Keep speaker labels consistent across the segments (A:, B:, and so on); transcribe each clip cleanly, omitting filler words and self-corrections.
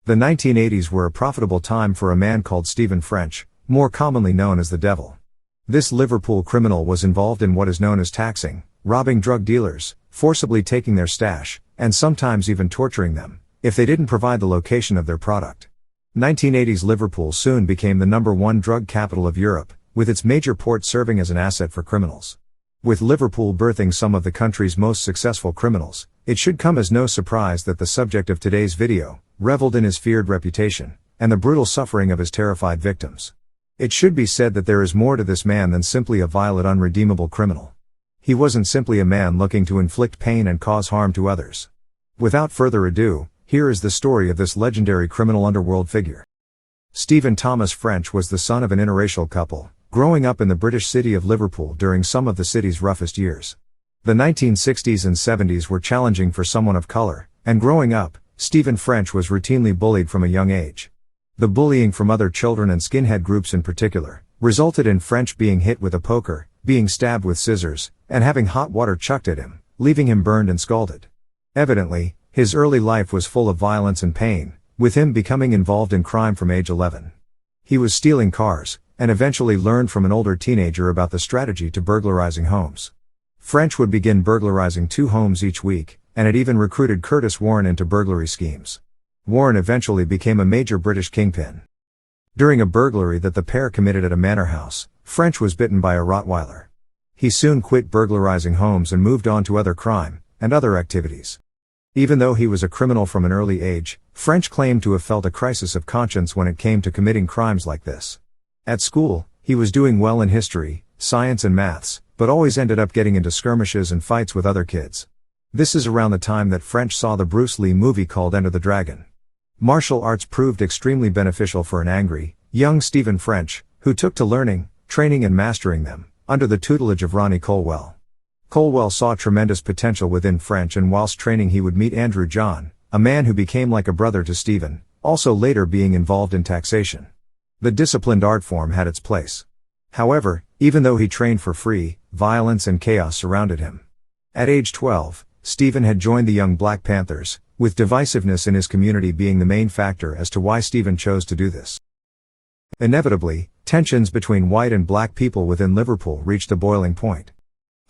A: The 1980s were a profitable time for a man called Stephen French, more commonly known as the Devil. This Liverpool criminal was involved in what is known as taxing, robbing drug dealers, forcibly taking their stash, and sometimes even torturing them, if they didn't provide the location of their product. 1980s Liverpool soon became the #1 drug capital of Europe, with its major port serving as an asset for criminals. With Liverpool birthing some of the country's most successful criminals, it should come as no surprise that the subject of today's video reveled in his feared reputation, and the brutal suffering of his terrified victims. It should be said that there is more to this man than simply a violent unredeemable criminal. He wasn't simply a man looking to inflict pain and cause harm to others. Without further ado, here is the story of this legendary criminal underworld figure. Stephen Thomas French was the son of an interracial couple, growing up in the British city of Liverpool during some of the city's roughest years. The 1960s and 70s were challenging for someone of color, and growing up, Stephen French was routinely bullied from a young age. The bullying from other children and skinhead groups in particular, resulted in French being hit with a poker, being stabbed with scissors, and having hot water chucked at him, leaving him burned and scalded. Evidently, his early life was full of violence and pain, with him becoming involved in crime from age 11. He was stealing cars, and eventually learned from an older teenager about the strategy to burglarizing homes. French would begin burglarizing 2 homes each week, and had even recruited Curtis Warren into burglary schemes. Warren eventually became a major British kingpin. During a burglary that the pair committed at a manor house, French was bitten by a Rottweiler. He soon quit burglarizing homes and moved on to other crime, and other activities. Even though he was a criminal from an early age, French claimed to have felt a crisis of conscience when it came to committing crimes like this. At school, he was doing well in history, science and maths, but always ended up getting into skirmishes and fights with other kids. This is around the time that French saw the Bruce Lee movie called Enter the Dragon. Martial arts proved extremely beneficial for an angry, young Stephen French, who took to learning, training and mastering them, under the tutelage of Ronnie Colwell. Colwell saw tremendous potential within French, and whilst training he would meet Andrew John, a man who became like a brother to Stephen, also later being involved in taxation. The disciplined art form had its place. However, even though he trained for free, violence and chaos surrounded him. At age 12, Stephen had joined the Young Black Panthers, with divisiveness in his community being the main factor as to why Stephen chose to do this. Inevitably, tensions between white and black people within Liverpool reached a boiling point.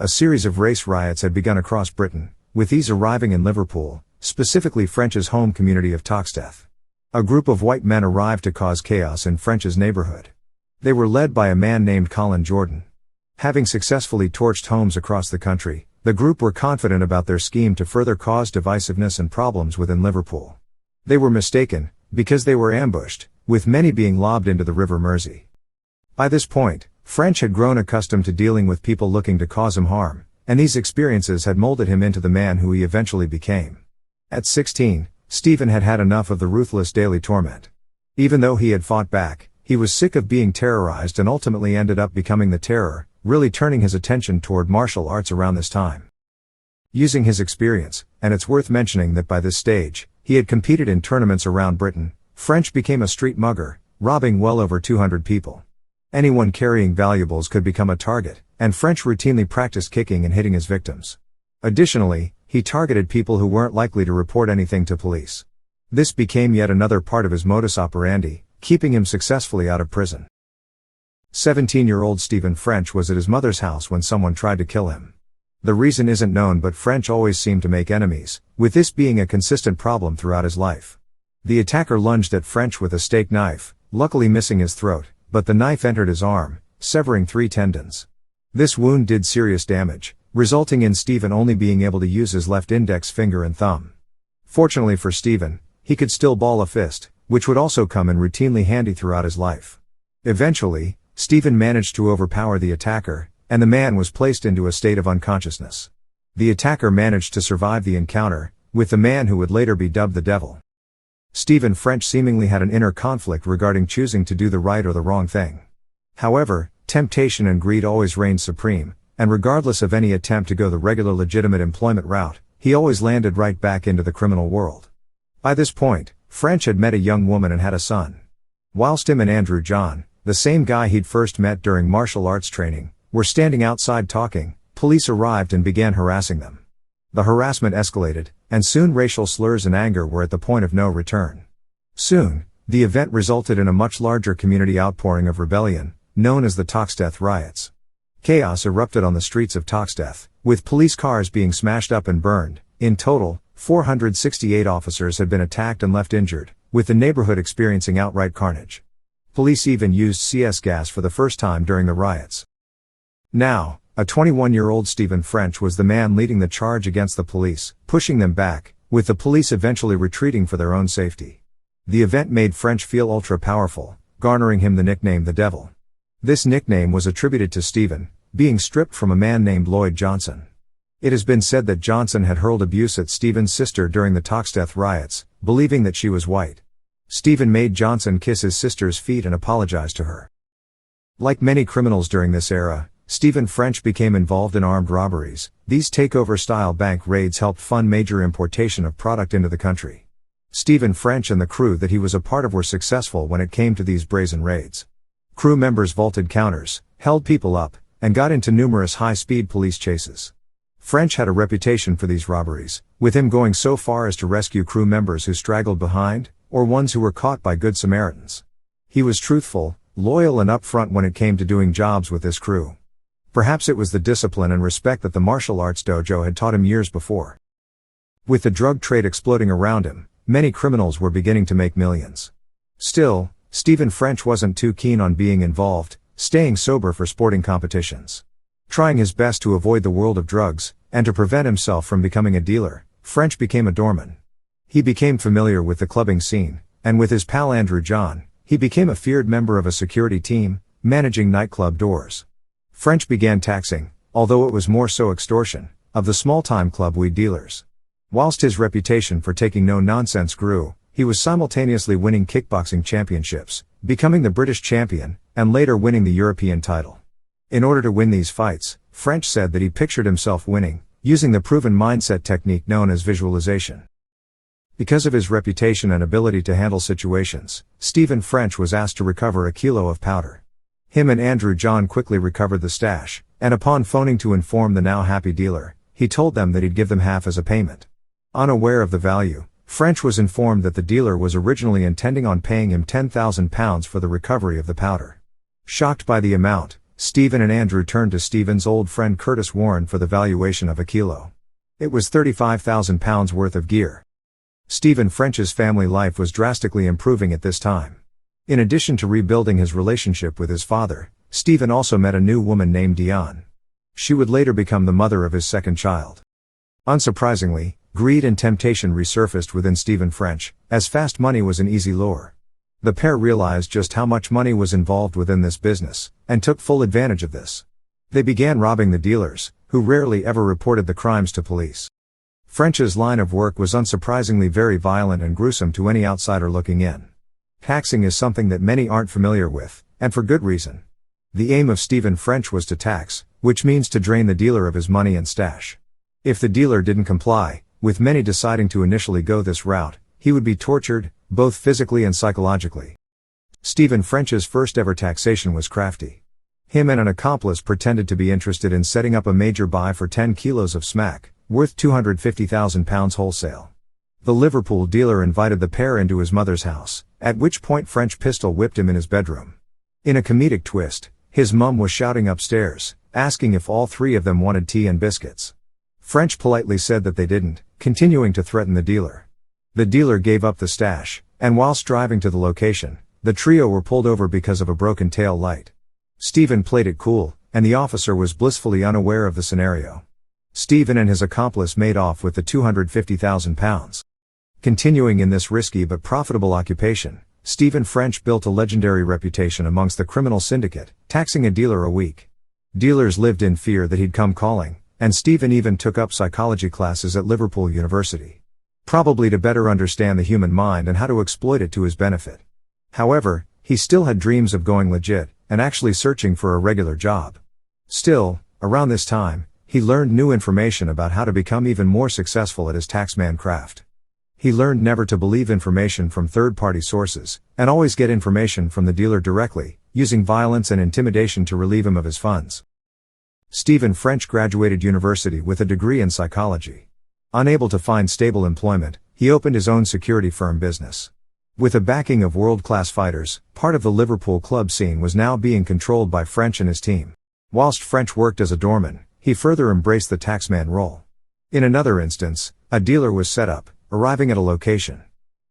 A: A series of race riots had begun across Britain, with these arriving in Liverpool, specifically French's home community of Toxteth. A group of white men arrived to cause chaos in French's neighbourhood. They were led by a man named Colin Jordan. Having successfully torched homes across the country, the group were confident about their scheme to further cause divisiveness and problems within Liverpool. They were mistaken, because they were ambushed, with many being lobbed into the River Mersey. By this point, French had grown accustomed to dealing with people looking to cause him harm, and these experiences had molded him into the man who he eventually became. At 16, Stephen had had enough of the ruthless daily torment. Even though he had fought back, he was sick of being terrorized and ultimately ended up becoming the Terror, really turning his attention toward martial arts around this time. Using his experience, and it's worth mentioning that by this stage, he had competed in tournaments around Britain, French became a street mugger, robbing well over 200 people. Anyone carrying valuables could become a target, and French routinely practiced kicking and hitting his victims. Additionally, he targeted people who weren't likely to report anything to police. This became yet another part of his modus operandi, keeping him successfully out of prison. 17-year-old Stephen French was at his mother's house when someone tried to kill him. The reason isn't known, but French always seemed to make enemies, with this being a consistent problem throughout his life. The attacker lunged at French with a steak knife, luckily missing his throat, but the knife entered his arm, severing 3 tendons. This wound did serious damage, resulting in Stephen only being able to use his left index finger and thumb. Fortunately for Stephen, he could still ball a fist, which would also come in routinely handy throughout his life. Eventually, Stephen managed to overpower the attacker, and the man was placed into a state of unconsciousness. The attacker managed to survive the encounter, with the man who would later be dubbed the Devil. Stephen French seemingly had an inner conflict regarding choosing to do the right or the wrong thing. However, temptation and greed always reigned supreme, and regardless of any attempt to go the regular legitimate employment route, he always landed right back into the criminal world. By this point, French had met a young woman and had a son. Whilst him and Andrew John, the same guy he'd first met during martial arts training, were standing outside talking, police arrived and began harassing them. The harassment escalated, and soon racial slurs and anger were at the point of no return. Soon, the event resulted in a much larger community outpouring of rebellion, known as the Toxteth riots. Chaos erupted on the streets of Toxteth, with police cars being smashed up and burned. In total, 468 officers had been attacked and left injured, with the neighborhood experiencing outright carnage. Police even used CS gas for the first time during the riots. Now, a 21-year-old Stephen French was the man leading the charge against the police, pushing them back, with the police eventually retreating for their own safety. The event made French feel ultra-powerful, garnering him the nickname the Devil. This nickname was attributed to Stephen, being stripped from a man named Lloyd Johnson. It has been said that Johnson had hurled abuse at Stephen's sister during the Toxteth riots, believing that she was white. Stephen made Johnson kiss his sister's feet and apologize to her. Like many criminals during this era, Stephen French became involved in armed robberies. These takeover-style bank raids helped fund major importation of product into the country. Stephen French and the crew that he was a part of were successful when it came to these brazen raids. Crew members vaulted counters, held people up, and got into numerous high-speed police chases. French had a reputation for these robberies, with him going so far as to rescue crew members who straggled behind, or ones who were caught by Good Samaritans. He was truthful, loyal and upfront when it came to doing jobs with this crew. Perhaps it was the discipline and respect that the martial arts dojo had taught him years before. With the drug trade exploding around him, many criminals were beginning to make millions. Still, Stephen French wasn't too keen on being involved, staying sober for sporting competitions. Trying his best to avoid the world of drugs, and to prevent himself from becoming a dealer, French became a doorman. He became familiar with the clubbing scene, and with his pal Andrew John, he became a feared member of a security team, managing nightclub doors. French began taxing, although it was more so extortion, of the small-time club weed dealers. Whilst his reputation for taking no nonsense grew, he was simultaneously winning kickboxing championships, becoming the British champion, and later winning the European title. In order to win these fights, French said that he pictured himself winning, using the proven mindset technique known as visualization. Because of his reputation and ability to handle situations, Stephen French was asked to recover a kilo of powder. Him and Andrew John quickly recovered the stash, and upon phoning to inform the now happy dealer, he told them that he'd give them half as a payment. Unaware of the value, French was informed that the dealer was originally intending on paying him £10,000 for the recovery of the powder. Shocked by the amount, Stephen and Andrew turned to Stephen's old friend Curtis Warren for the valuation of a kilo. It was £35,000 worth of gear. Stephen French's family life was drastically improving at this time. In addition to rebuilding his relationship with his father, Stephen also met a new woman named Dion. She would later become the mother of his second child. Unsurprisingly, greed and temptation resurfaced within Stephen French, as fast money was an easy lure. The pair realized just how much money was involved within this business, and took full advantage of this. They began robbing the dealers, who rarely ever reported the crimes to police. French's line of work was unsurprisingly very violent and gruesome to any outsider looking in. Taxing is something that many aren't familiar with, and for good reason. The aim of Stephen French was to tax, which means to drain the dealer of his money and stash. If the dealer didn't comply, with many deciding to initially go this route, he would be tortured, both physically and psychologically. Stephen French's first ever taxation was crafty. Him and an accomplice pretended to be interested in setting up a major buy for 10 kilos of smack, worth £250,000 wholesale. The Liverpool dealer invited the pair into his mother's house, at which point French pistol whipped him in his bedroom. In a comedic twist, his mum was shouting upstairs, asking if all three of them wanted tea and biscuits. French politely said that they didn't, continuing to threaten the dealer. The dealer gave up the stash, and whilst driving to the location, the trio were pulled over because of a broken tail light. Stephen played it cool, and the officer was blissfully unaware of the scenario. Stephen and his accomplice made off with the £250,000. Continuing in this risky but profitable occupation, Stephen French built a legendary reputation amongst the criminal syndicate, taxing a dealer a week. Dealers lived in fear that he'd come calling, and Stephen even took up psychology classes at Liverpool University. Probably to better understand the human mind and how to exploit it to his benefit. However, he still had dreams of going legit, and actually searching for a regular job. Still, around this time, he learned new information about how to become even more successful at his taxman craft. He learned never to believe information from third-party sources, and always get information from the dealer directly, using violence and intimidation to relieve him of his funds. Stephen French graduated university with a degree in psychology. Unable to find stable employment, he opened his own security firm business. With the backing of world-class fighters, part of the Liverpool club scene was now being controlled by French and his team. Whilst French worked as a doorman, he further embraced the taxman role. In another instance, a dealer was set up, arriving at a location.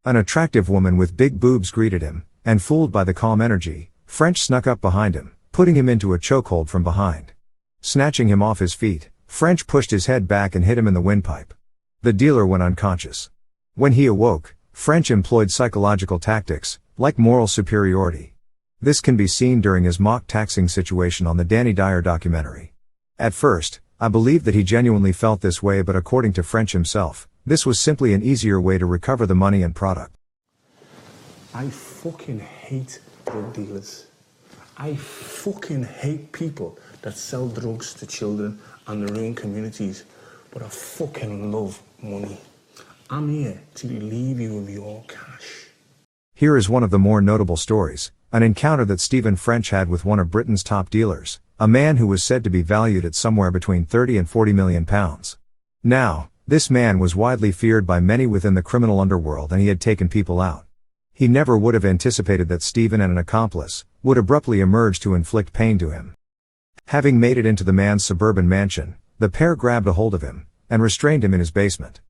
A: An attractive woman with big boobs greeted him, and fooled by the calm energy, French snuck up behind him, putting him into a chokehold from behind. Snatching him off his feet, French pushed his head back and hit him in the windpipe. The dealer went unconscious. When he awoke, French employed psychological tactics, like moral superiority. This can be seen during his mock taxing situation on the Danny Dyer documentary. At first, I believed that he genuinely felt this way, but according to French himself, this was simply an easier way to recover the money and product.
B: I fucking hate drug dealers. I fucking hate people that sell drugs to children and their own communities, but I fucking love money. I'm here to relieve you of your cash.
A: Here is one of the more notable stories, an encounter that Stephen French had with one of Britain's top dealers, a man who was said to be valued at somewhere between 30 and 40 million pounds. Now, this man was widely feared by many within the criminal underworld, and he had taken people out. He never would have anticipated that Stephen and an accomplice would abruptly emerge to inflict pain to him. Having made it into the man's suburban mansion, the pair grabbed a hold of him and restrained him in his basement.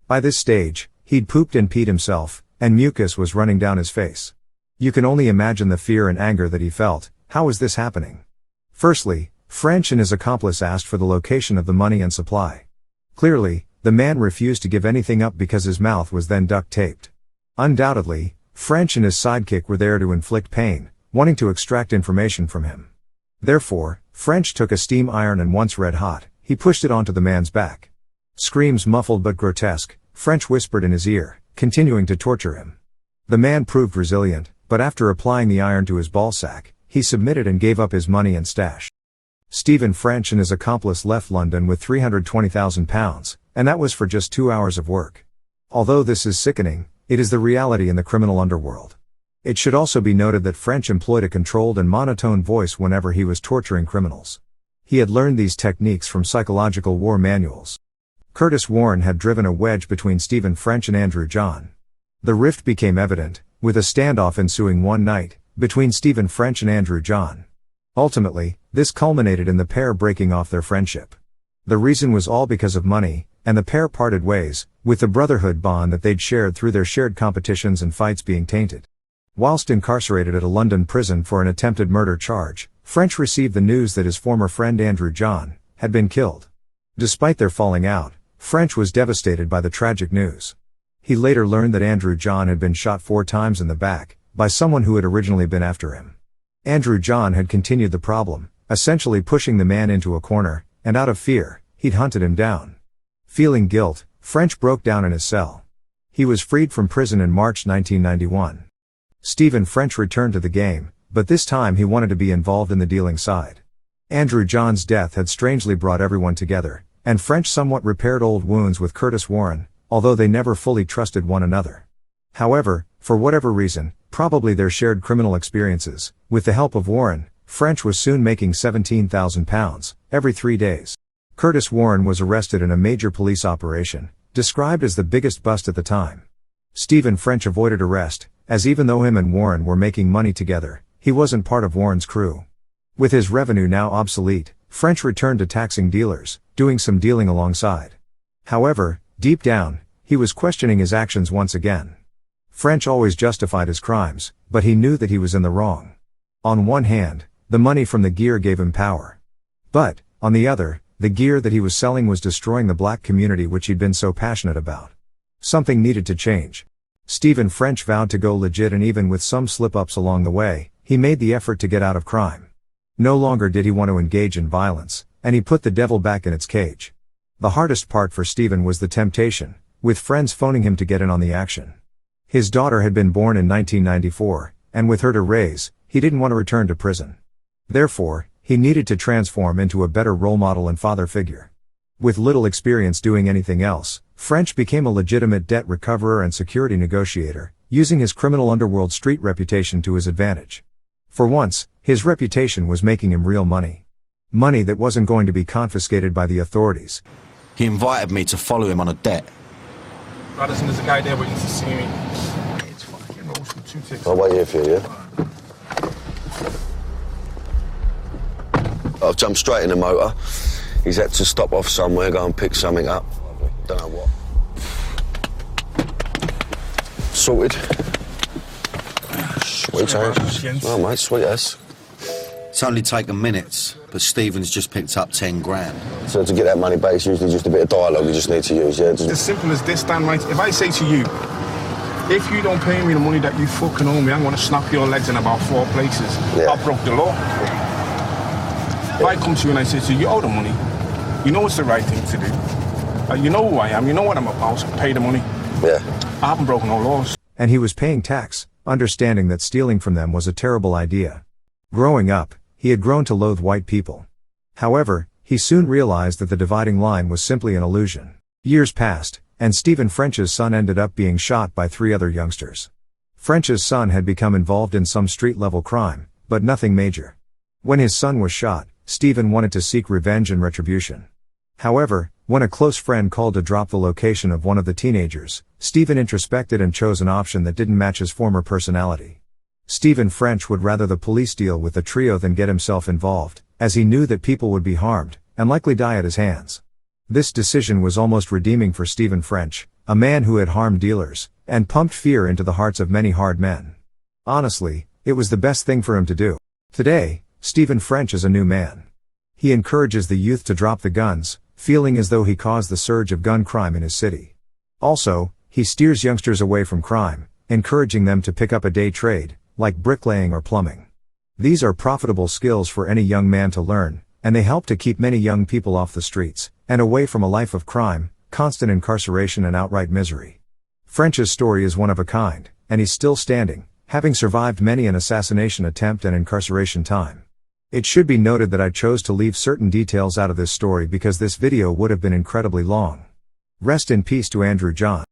A: By this stage, he'd pooped and peed himself, and mucus was running down his face. You can only imagine the fear and anger that he felt. How was this happening? Firstly, French and his accomplice asked for the location of the money and supply. Clearly, the man refused to give anything up because his mouth was then duct taped. Undoubtedly, French and his sidekick were there to inflict pain, wanting to extract information from him. Therefore, French took a steam iron and, once red hot, he pushed it onto the man's back. Screams muffled but grotesque, French whispered in his ear, continuing to torture him. The man proved resilient, but after applying the iron to his ballsack, he submitted and gave up his money and stash. Stephen French and his accomplice left London with £320,000, and that was for just 2 hours of work. Although this is sickening, it is the reality in the criminal underworld. It should also be noted that French employed a controlled and monotone voice whenever he was torturing criminals. He had learned these techniques from psychological war manuals. Curtis Warren had driven a wedge between Stephen French and Andrew John. The rift became evident, with a standoff ensuing one night, between Stephen French and Andrew John. Ultimately, this culminated in the pair breaking off their friendship. The reason was all because of money, and the pair parted ways, with the brotherhood bond that they'd shared through their shared competitions and fights being tainted. Whilst incarcerated at a London prison for an attempted murder charge, French received the news that his former friend Andrew John had been killed. Despite their falling out, French was devastated by the tragic news. He later learned that Andrew John had been shot 4 times in the back, by someone who had originally been after him. Andrew John had continued the problem, essentially pushing the man into a corner, and out of fear, he'd hunted him down. Feeling guilt, French broke down in his cell. He was freed from prison in March 1991. Stephen French returned to the game, but this time he wanted to be involved in the dealing side. Andrew John's death had strangely brought everyone together, and French somewhat repaired old wounds with Curtis Warren, although they never fully trusted one another. However, for whatever reason, probably their shared criminal experiences, with the help of Warren, French was soon making £17,000 every 3 days. Curtis Warren was arrested in a major police operation, described as the biggest bust at the time. Stephen French avoided arrest, as even though him and Warren were making money together, he wasn't part of Warren's crew. With his revenue now obsolete, French returned to taxing dealers, doing some dealing alongside. However, deep down, he was questioning his actions once again. French always justified his crimes, but he knew that he was in the wrong. On one hand, the money from the gear gave him power. But, on the other, the gear that he was selling was destroying the black community which he'd been so passionate about. Something needed to change. Stephen French vowed to go legit, and even with some slip-ups along the way, he made the effort to get out of crime. No longer did he want to engage in violence, and he put the devil back in its cage. The hardest part for Stephen was the temptation, with friends phoning him to get in on the action. His daughter had been born in 1994, and with her to raise, he didn't want to return to prison. Therefore, he needed to transform into a better role model and father figure. With little experience doing anything else, French became a legitimate debt recoverer and security negotiator, using his criminal underworld street reputation to his advantage. For once, his reputation was making him real money. Money that wasn't going to be confiscated by the authorities.
C: He invited me to follow him on a debt.
B: Radisson, there's a guy there waiting to see me. It's fucking roast. 2 ticks.
C: I'll wait here for you, yeah? I've jumped straight in the motor. He's had to stop off somewhere, go and pick something up. Don't know what. Sorted. Sweet as. Oh, mate, sweet as.
D: It's only taken minutes, but Stephen's just picked up 10 grand.
C: So to get that money back, it's usually just a bit of dialogue you just need to use, yeah?
B: It's as simple as this, Dan, right? If I say to you, if you don't pay me the money that you fucking owe me, I'm going to snap your legs in about 4 places.
C: Yeah.
B: I broke the law. If I come to you and I say to you, you owe the money, you know it's the right thing to do. You know who I am, you know what I'm about, so pay the money.
C: Yeah.
B: I haven't broken no laws.
A: And he was paying tax, understanding that stealing from them was a terrible idea. Growing up, he had grown to loathe white people. However, he soon realized that the dividing line was simply an illusion. Years passed, and Stephen French's son ended up being shot by 3 other youngsters. French's son had become involved in some street-level crime, but nothing major. When his son was shot, Stephen wanted to seek revenge and retribution. However, when a close friend called to drop the location of one of the teenagers, Stephen introspected and chose an option that didn't match his former personality. Stephen French would rather the police deal with the trio than get himself involved, as he knew that people would be harmed, and likely die at his hands. This decision was almost redeeming for Stephen French, a man who had harmed dealers, and pumped fear into the hearts of many hard men. Honestly, it was the best thing for him to do. Today, Stephen French is a new man. He encourages the youth to drop the guns, feeling as though he caused the surge of gun crime in his city. Also, he steers youngsters away from crime, encouraging them to pick up a day trade, like bricklaying or plumbing. These are profitable skills for any young man to learn, and they help to keep many young people off the streets, and away from a life of crime, constant incarceration and outright misery. French's story is one of a kind, and he's still standing, having survived many an assassination attempt and incarceration time. It should be noted that I chose to leave certain details out of this story because this video would have been incredibly long. Rest in peace to Andrew John.